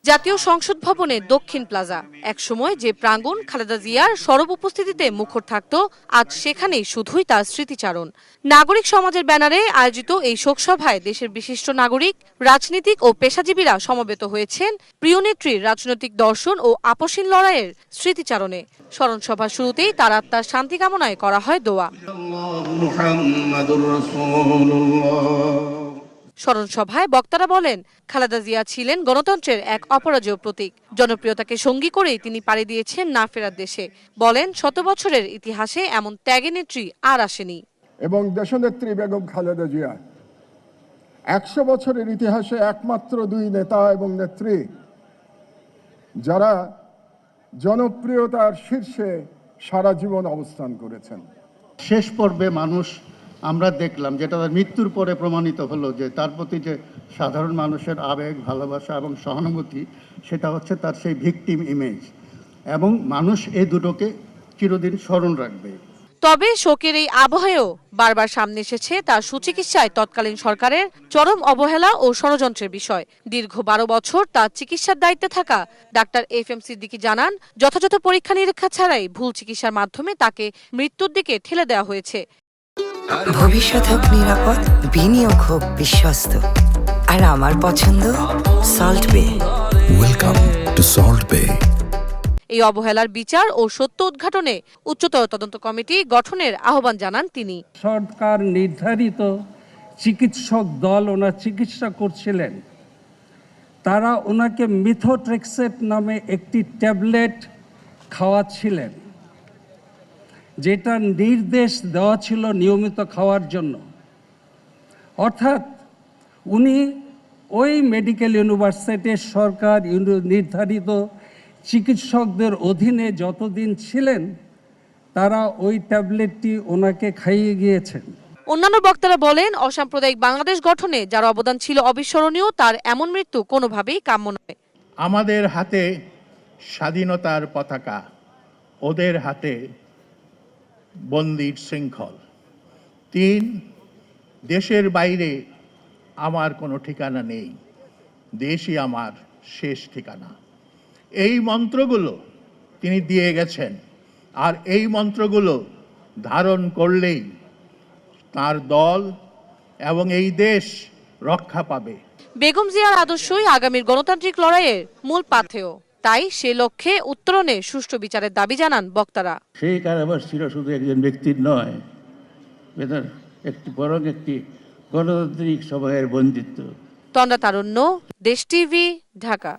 জাতীয় সংসদ ভবনে দক্ষিণ প্লাজা, একসময় যে প্রাঙ্গণ খালেদা জিয়ার সরব উপস্থিতিতে মুখর থাকত, আজ সেখানেই শুধুই তার স্মৃতিচারণ। নাগরিক সমাজের ব্যানারে আয়োজিত এই শোকসভায় দেশের বিশিষ্ট নাগরিক, রাজনীতিক ও পেশাজীবীরা সমবেত হয়েছেন প্রিয় নেত্রীর রাজনৈতিক দর্শন ও আপসীন লড়াইয়ের স্মৃতিচারণে। স্মরণসভার শুরুতেই তার আত্মার শান্তি কামনায় করা হয় দোয়া। স্মরণসভায় বক্তারা বলেন, খালেদা জিয়া ছিলেন গণতন্ত্রের এক অপরাজেয় প্রতীক। জনপ্রিয়তাকে সঙ্গী করেই তিনি পাড়ি দিয়েছেন না ফেরার দেশে। বলেন, 100 বছরের ইতিহাসে এমন ত্যাগী নেত্রী আর আসেনি। এবং দেশনেত্রী বেগম খালেদা জিয়া 100 বছরের ইতিহাসে একমাত্র দুই নেতা এবং নেত্রী যারা জনপ্রিয়তার শীর্ষে সারা জীবন অবস্থান করেছেন। শেষ পর্বে মানুষ আমরা দেখলাম, যেটা তার মৃত্যুর পরে প্রমাণিত হলো, যে তার প্রতি যে সাধারণ মানুষের আবেগ, ভালোবাসা এবং সহানুভূতি, সেটা হচ্ছে তার সেই ভিকটিম ইমেজ, এবং মানুষ এই দুটোকে চিরদিন স্মরণ রাখবে। তবে শোকের এই আবহেও বারবার সামনে এসেছে তার সুচিকিৎসায় তৎকালীন সরকারের চরম অবহেলা ও ষড়যন্ত্রের বিষয়। দীর্ঘ 12 বছর তার চিকিৎসার দায়িত্বে থাকা ডাক্তার FM সিদ্দিকী জানান, যথাযথ পরীক্ষা নিরীক্ষা ছাড়াই ভুল চিকিৎসার মাধ্যমে তাকে মৃত্যুর দিকে ঠেলে দেওয়া হয়েছে। ভবিষ্যৎ হোক নিরাপদ, বিনিয়োগ হোক বিশ্বস্ত, আর আমার পছন্দ সল্ট বে। ওয়েলকাম টু সল্ট বে। এই অবহেলার বিচার ও সত্য উদ্ঘাটনে উচ্চতর তদন্ত কমিটি গঠনের আহ্বান জানান তিনি। সরকার নির্ধারিত চিকিৎসক দল ওনার চিকিৎসা করছিলেন, তারা ওনাকে মিথোট্রেক্সেট নামে একটি ট্যাবলেট খাওয়াচ্ছিলেন, যেটা নির্দেশ দেওয়া ছিল নিয়মিত খাওয়ার জন্য। অর্থাৎ উনি ওই মেডিকেল ইউনিভার্সিটির সরকার নির্ধারিত চিকিৎসকদের অধীনে যতদিন ছিলেন, তারা ওই ট্যাবলেটটি ওনাকে খাইয়ে গিয়েছেন। অন্যান্য বক্তারা বলেন, অসাম্প্রদায়িক বাংলাদেশ গঠনে যার অবদান ছিল অবিস্মরণীয়, তার এমন মৃত্যু কোনোভাবেই কাম্য নয়। আমাদের হাতে স্বাধীনতার পতাকা, ওদের হাতে বন্দির শৃঙ্খল। 3, দেশের বাইরে আমার কোনো ঠিকানা নেই, দেশই আমার শেষ ঠিকানা। এই মন্ত্রগুলো তিনি দিয়ে গেছেন, আর এই মন্ত্রগুলো ধারণ করলেই তার দল এবং এই দেশ রক্ষা পাবে। বেগম জিয়ার আদর্শই আগামীর গণতান্ত্রিক লড়াইয়ের মূল পাথেয়। তাই সে লক্ষ্যে উত্তরণে সুষ্ঠু বিচারের দাবি জানান বক্তারা। সেই কারাবাস ছিল শুধু একজন ব্যক্তির নয়, বরং একটি গণতান্ত্রিক সময়ের বন্দিত্ব। তন্দ্রা তারুণ্য, দেশ টিভি, ঢাকা।